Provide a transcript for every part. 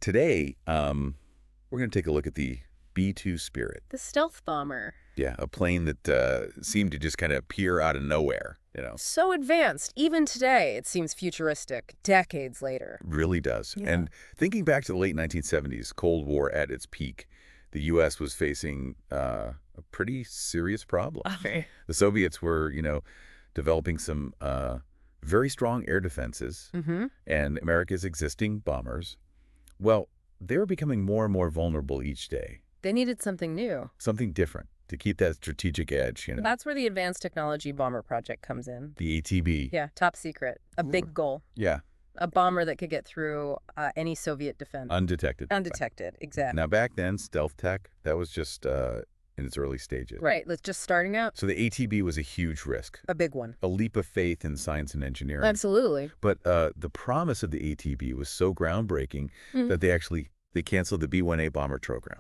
today, we're going to take a look at the B-2 Spirit. The stealth bomber. Yeah, a plane that seemed to just kind of appear out of nowhere, you know. So advanced. Even today, it seems futuristic, decades later. Really does. Yeah. And thinking back to the late 1970s, Cold War at its peak, the U.S. was facing a pretty serious problem. Okay. The Soviets were, developing some very strong air defenses, and America's existing bombers, well, they were becoming more and more vulnerable each day. They needed something new. Something different to keep that strategic edge, That's where the Advanced Technology Bomber Project comes in. The ATB. Yeah, top secret. A big goal. Yeah. A bomber that could get through any Soviet defense. Undetected. Undetected, exactly. Now, back then, stealth tech, that was just in its early stages. Right, let's just starting out. So the ATB was a huge risk. A big one. A leap of faith in science and engineering. Absolutely. But the promise of the ATB was so groundbreaking that they canceled the B-1A bomber program.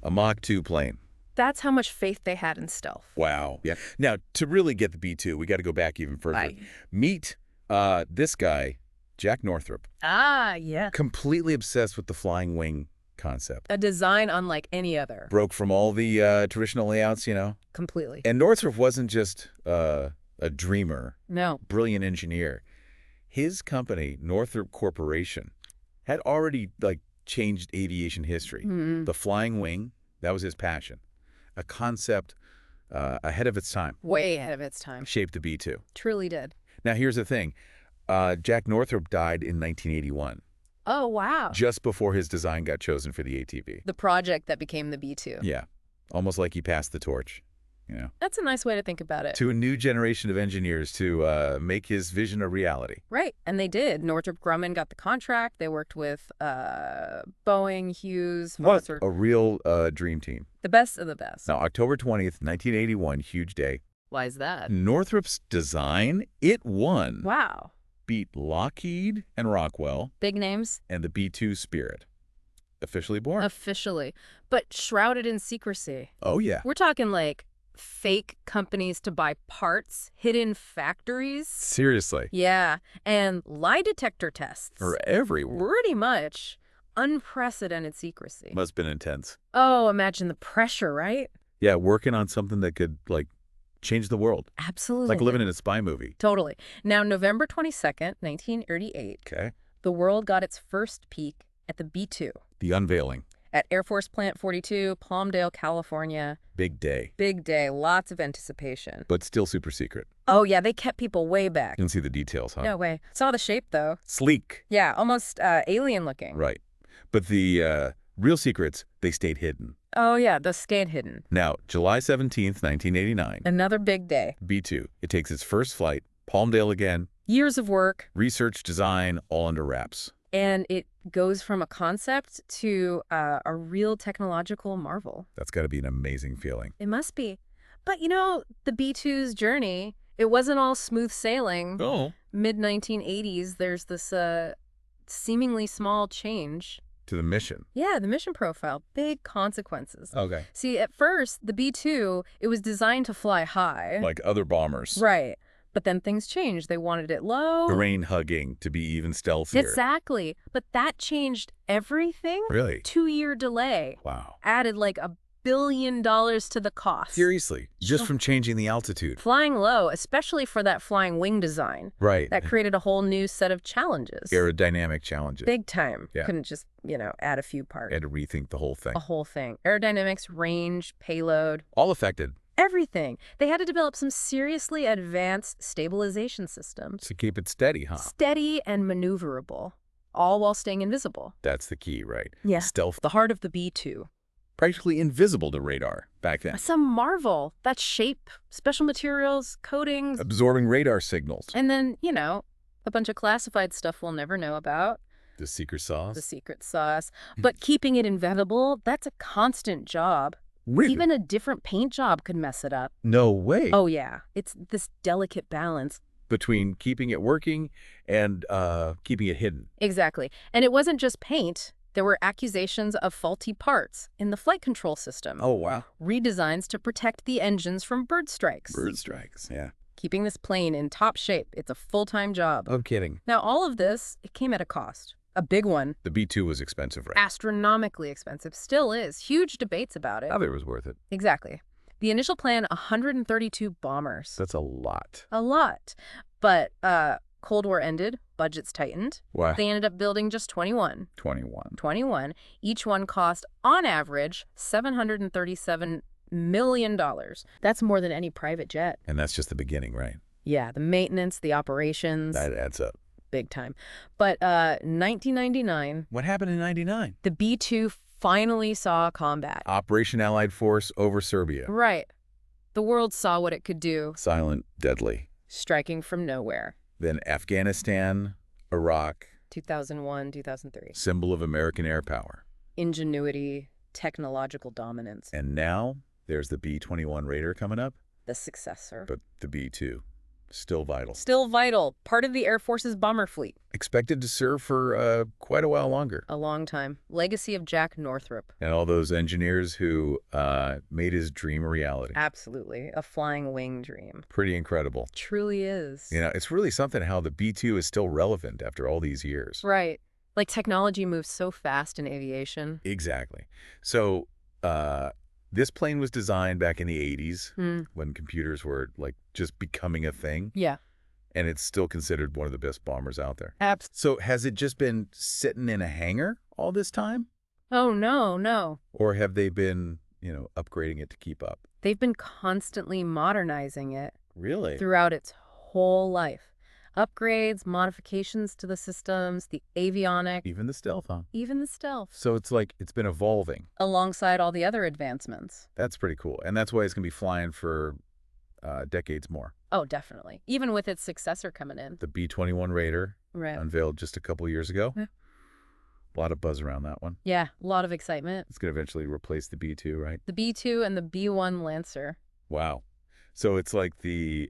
A Mach 2 plane. That's how much faith they had in stealth. Wow. Yeah. Now, to really get the B-2, we got to go back even further. Right. Meet this guy, Jack Northrop. Ah, yeah. Completely obsessed with the flying wing concept. A design unlike any other. Broke from all the traditional layouts, Completely. And Northrop wasn't just a dreamer, No. brilliant engineer. His company, Northrop Corporation, had already changed aviation history. The flying wing, that was his passion. A concept ahead of its time. Way ahead of its time. Shaped the B-2. Truly did. Now, here's the thing. Jack Northrop died in 1981, Oh, wow. just before his design got chosen for the ATB. The project that became the B-2. Yeah, almost like he passed the torch, That's a nice way to think about it. to a new generation of engineers to make his vision a reality. Right, and they did. Northrop Grumman got the contract. They worked with Boeing, Hughes, Foster. A real dream team. The best of the best. Now, October 20th, 1981, huge day. Why is that? Northrop's design, it won. Wow. Beat Lockheed and Rockwell Big names. and the B-2 Spirit. Officially born. Officially. But shrouded in secrecy. Oh, yeah. We're talking fake companies to buy parts, hidden factories. Seriously. Yeah, and lie detector tests. For everyone. Pretty much unprecedented secrecy. Must have been intense. Oh, imagine the pressure, right? Yeah, working on something that could, change the world. Absolutely. Like living in a spy movie. Totally. Now, November 22nd, 1938, Okay. the world got its first peek at the B-2 The unveiling. at Air Force Plant 42, Palmdale, California. Big day. Big day, lots of anticipation. But still super secret. Oh, yeah, they kept people way back. Didn't see the details, huh? No way. Saw the shape, though. Sleek. Yeah, almost alien looking. Right. But the real secrets, they stayed hidden. Oh, yeah, the stayed hidden. Now, July 17th, 1989, Another big day. B-2. It takes its first flight, Palmdale again, Years of work, research, design, all under wraps. and it goes from a concept to a real technological marvel. That's got to be an amazing feeling. It must be. But, the B-2's journey, it wasn't all smooth sailing. Oh. Mid-1980s, there's this seemingly small change. To the mission. Yeah, the mission profile, big consequences. Okay. See, at first, the B-2, it was designed to fly high. Like other bombers. Right. But then things changed. They wanted it low. Terrain hugging to be even stealthier. Exactly. But that changed everything. Really? 2-year delay. Wow. Added $1 billion to the cost. Seriously, just from changing the altitude. Flying low, especially for that flying wing design, Right. that created a whole new set of challenges. Aerodynamic challenges. Big time. Yeah. Couldn't just, add a few parts. Had to rethink the whole thing. A whole thing. Aerodynamics, range, payload, All affected everything. They had to develop some seriously advanced stabilization systems. to keep it steady, huh? Steady and maneuverable, all while staying invisible. That's the key, right? Yeah. Stealth. The heart of the B-2. Practically invisible to radar back then. Some marvel. That shape, special materials, coatings, Absorbing radar signals. and then, a bunch of classified stuff we'll never know about, The secret sauce. the secret sauce. But keeping it invisible, that's a constant job. Really? Even a different paint job could mess it up. No way. Oh, yeah. It's this delicate balance. Between keeping it working and keeping it hidden. Exactly. And it wasn't just paint. There were accusations of faulty parts in the flight control system. Oh, wow. Redesigns to protect the engines from bird strikes. Bird strikes, yeah. Keeping this plane in top shape, it's a full-time job. I'm kidding. Now, all of this, it came at a cost. A big one. The B-2 was expensive, right? Astronomically expensive. Still is. Huge debates about it. I thought it was worth it. Exactly. The initial plan, 132 bombers. That's a lot. A lot. But Cold War ended, budgets tightened. Why? They ended up building just 21. 21. 21. Each one cost, on average, $737 million. That's more than any private jet. And that's just the beginning, right? Yeah, the maintenance, the operations. That adds up. Big time. But 1999, What happened in 99? the B-2 finally saw combat. Operation Allied Force over Serbia. Right. The world saw what it could do, Silent, deadly. striking from nowhere. Then Afghanistan, Iraq, 2001, 2003. symbol of American air power. Ingenuity, technological dominance. And now there's the B-21 Raider coming up, The successor. but the B-2, still vital. Still vital. Part of the Air Force's bomber fleet. Expected to serve for quite a while longer. A long time. Legacy of Jack Northrop. And all those engineers who made his dream a reality. Absolutely. A flying wing dream. Pretty incredible. Truly is. You know, it's really something how the B-2 is still relevant after all these years. Right. Like technology moves so fast in aviation. Exactly. So this plane was designed back in the 80s when computers were like just becoming a thing. Yeah. And it's still considered one of the best bombers out there. Absolutely. So has it just been sitting in a hangar all this time? Oh, no. Or have they been, upgrading it to keep up? They've been constantly modernizing it Really? throughout its whole life. Upgrades, modifications to the systems, the avionics, Even the stealth, huh? even the stealth, So it's like it's been evolving. alongside all the other advancements. That's pretty cool. And that's why it's going to be flying for decades more. Oh, definitely. Even with its successor coming in. The B-21 Raider, Right. unveiled just a couple years ago. Yeah. A lot of buzz around that one. Yeah, a lot of excitement. It's going to eventually replace the B-2, right? The B-2 and the B-1 Lancer. Wow. So it's like the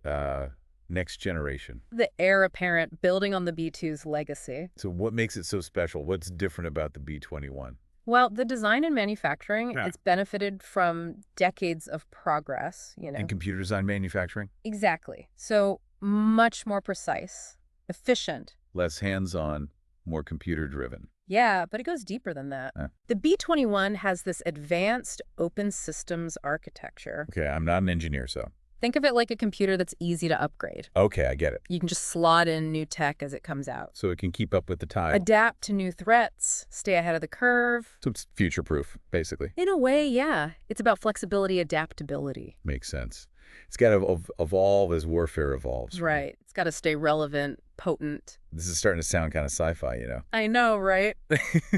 next generation. The heir apparent building on the B-2's legacy. So what makes it so special? What's different about the B-21? Well, the design and manufacturing, Yeah. it's benefited from decades of progress, In computer design manufacturing? Exactly. So much more precise, efficient. Less hands-on, more computer-driven. Yeah, but it goes deeper than that. The B-21 has this advanced open systems architecture. Okay, I'm not an engineer, so. Think of it like a computer that's easy to upgrade. Okay, I get it. You can just slot in new tech as it comes out. So it can keep up with the tide. Adapt to new threats, stay ahead of the curve. So it's future-proof, basically. In a way, yeah. It's about flexibility, adaptability. Makes sense. It's got to evolve as warfare evolves. Right. It's got to stay relevant, potent. This is starting to sound kind of sci-fi, I know, right?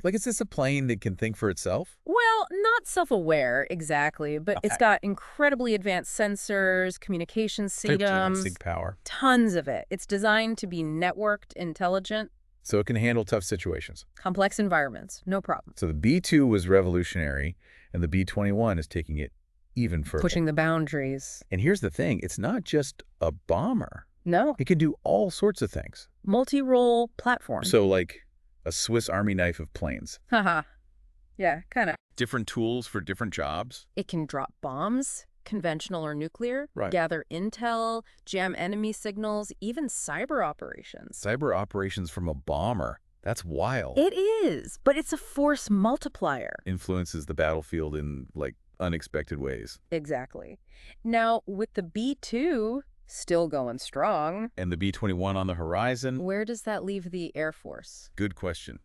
Like, is this a plane that can think for itself? Well, not self-aware exactly, but it's got incredibly advanced sensors, communication systems, Sig power. tons of it. It's designed to be networked, intelligent, So it can handle tough situations. complex environments, no problem. So the B-2 was revolutionary, and the B-21 is taking it even further. Pushing the boundaries. And here's the thing. It's not just a bomber. No, It can do all sorts of things. multi-role platform. So like a Swiss Army knife of planes. Haha. Yeah, kind of. Different tools for different jobs. It can drop bombs, conventional or nuclear, Right. gather intel, jam enemy signals, even cyber operations. Cyber operations from a bomber. That's wild. It is, but it's a force multiplier. Influences the battlefield in like unexpected ways. Exactly. Now, with the B-2 still going strong, And the B-21 on the horizon. where does that leave the Air Force? Good question.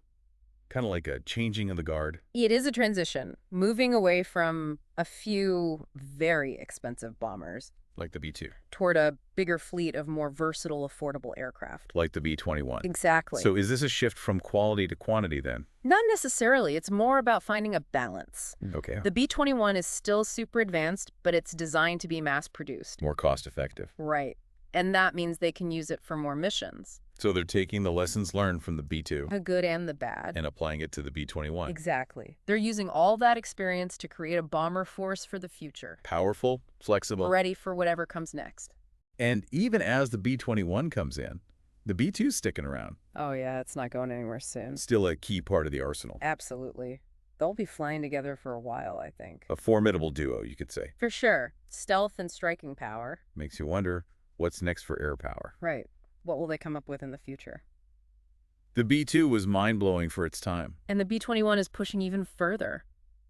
Kind of like a changing of the guard. It is a transition, moving away from a few very expensive bombers Like the B-2. toward a bigger fleet of more versatile, affordable aircraft. Like the B-21. Exactly. So is this a shift from quality to quantity then? Not necessarily. It's more about finding a balance. Okay. The B-21 is still super advanced, but it's designed to be mass-produced. More cost effective. Right. And that means they can use it for more missions, So they're taking the lessons learned from the B-2 the good and the bad. and applying it to the B-21. Exactly. They're using all that experience to create a bomber force for the future, Powerful, flexible. ready for whatever comes next. And even as the B-21 comes in, the B-2's sticking around. Oh, yeah, it's not going anywhere soon. Still a key part of the arsenal. Absolutely. They'll be flying together for a while, I think. A formidable duo, you could say. For sure. Stealth and striking power. Makes you wonder, what's next for air power? Right. What will they come up with in the future? The B-2 was mind-blowing for its time, And the B-21 is pushing even further.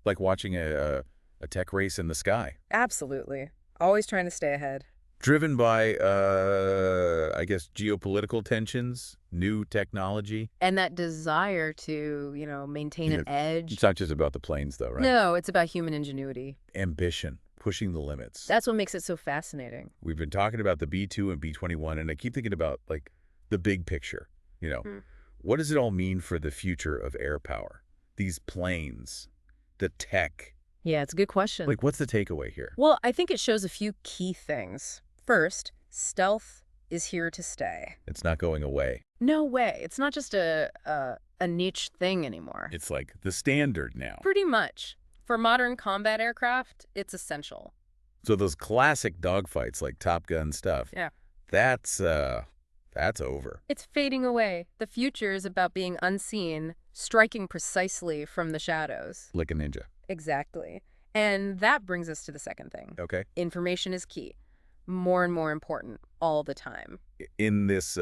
like watching a tech race in the sky. Absolutely. Always trying to stay ahead. Driven by, I guess, geopolitical tensions, new technology. And that desire to, maintain an edge. It's not just about the planes, though, right? No, it's about human ingenuity. Ambition, pushing the limits. That's what makes it so fascinating. We've been talking about the B-2 and B-21, and I keep thinking about, like, the big picture. What does it all mean for the future of air power? These planes, the tech. Yeah, it's a good question. Like, what's the takeaway here? Well, I think it shows a few key things. First, stealth is here to stay. It's not going away. No way. It's not just a niche thing anymore. It's like the standard now. Pretty much. For modern combat aircraft, it's essential. So those classic dogfights like Top Gun stuff, Yeah. that's over. It's fading away. The future is about being unseen, striking precisely from the shadows. Like a ninja. Exactly. And that brings us to the second thing. Okay. Information is key. More and more important all the time. In this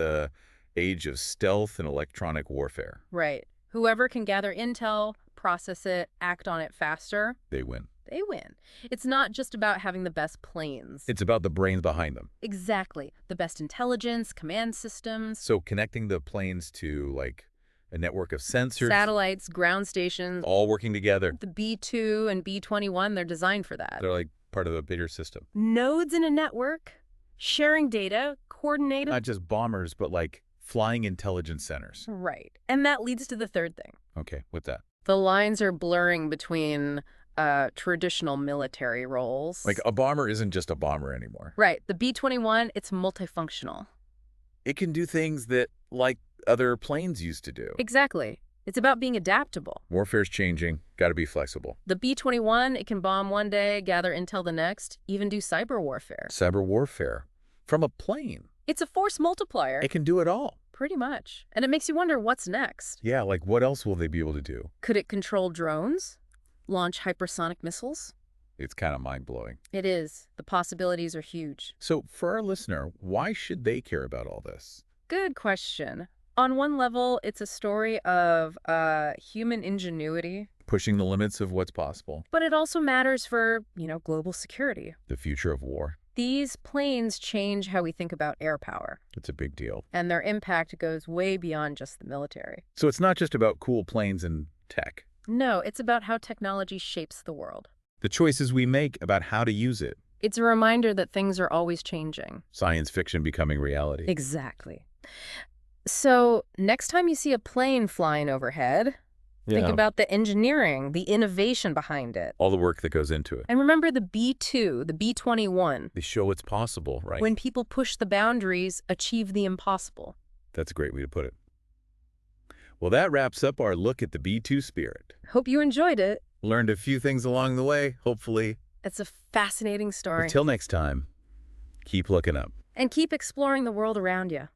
age of stealth and electronic warfare, Right. Whoever can gather intel, process it, act on it faster, they win. they win. It's not just about having the best planes. It's about the brains behind them. Exactly. The best intelligence, command systems, So connecting the planes to, like, a network of sensors, satellites, ground stations. all working together. The B-2 and B-21, they're designed for that. They're like part of a bigger system. Nodes in a network, sharing data, coordinated. Not just bombers, but like flying intelligence centers. Right. And that leads to the third thing. Okay, what's that? The lines are blurring between traditional military roles. Like a bomber isn't just a bomber anymore. Right. The B-21, it's multifunctional. It can do things that, like, other planes used to do. Exactly. It's about being adaptable. Warfare's changing. Got to be flexible. The B-21, it can bomb one day, gather intel the next, even do cyber warfare. Cyber warfare. From a plane. It's a force multiplier. It can do it all. Pretty much. And it makes you wonder what's next. Yeah, like what else will they be able to do? Could it control drones? Launch hypersonic missiles? It's kind of mind-blowing. It is. The possibilities are huge. So for our listener, why should they care about all this? Good question. On one level, it's a story of human ingenuity, Pushing the limits of what's possible. but it also matters for, global security. The future of war. These planes change how we think about air power, It's a big deal. and their impact goes way beyond just the military. So it's not just about cool planes and tech. No, it's about how technology shapes the world. The choices we make about how to use it. It's a reminder that things are always changing. Science fiction becoming reality. Exactly. So next time you see a plane flying overhead, think about the engineering, the innovation behind it. all the work that goes into it. And remember the B-2, the B-21. They show it's possible, right? When people push the boundaries, achieve the impossible. That's a great way to put it. Well, that wraps up our look at the B-2 Spirit. Hope you enjoyed it. Learned a few things along the way, hopefully. It's a fascinating story. Until next time, keep looking up. And keep exploring the world around you.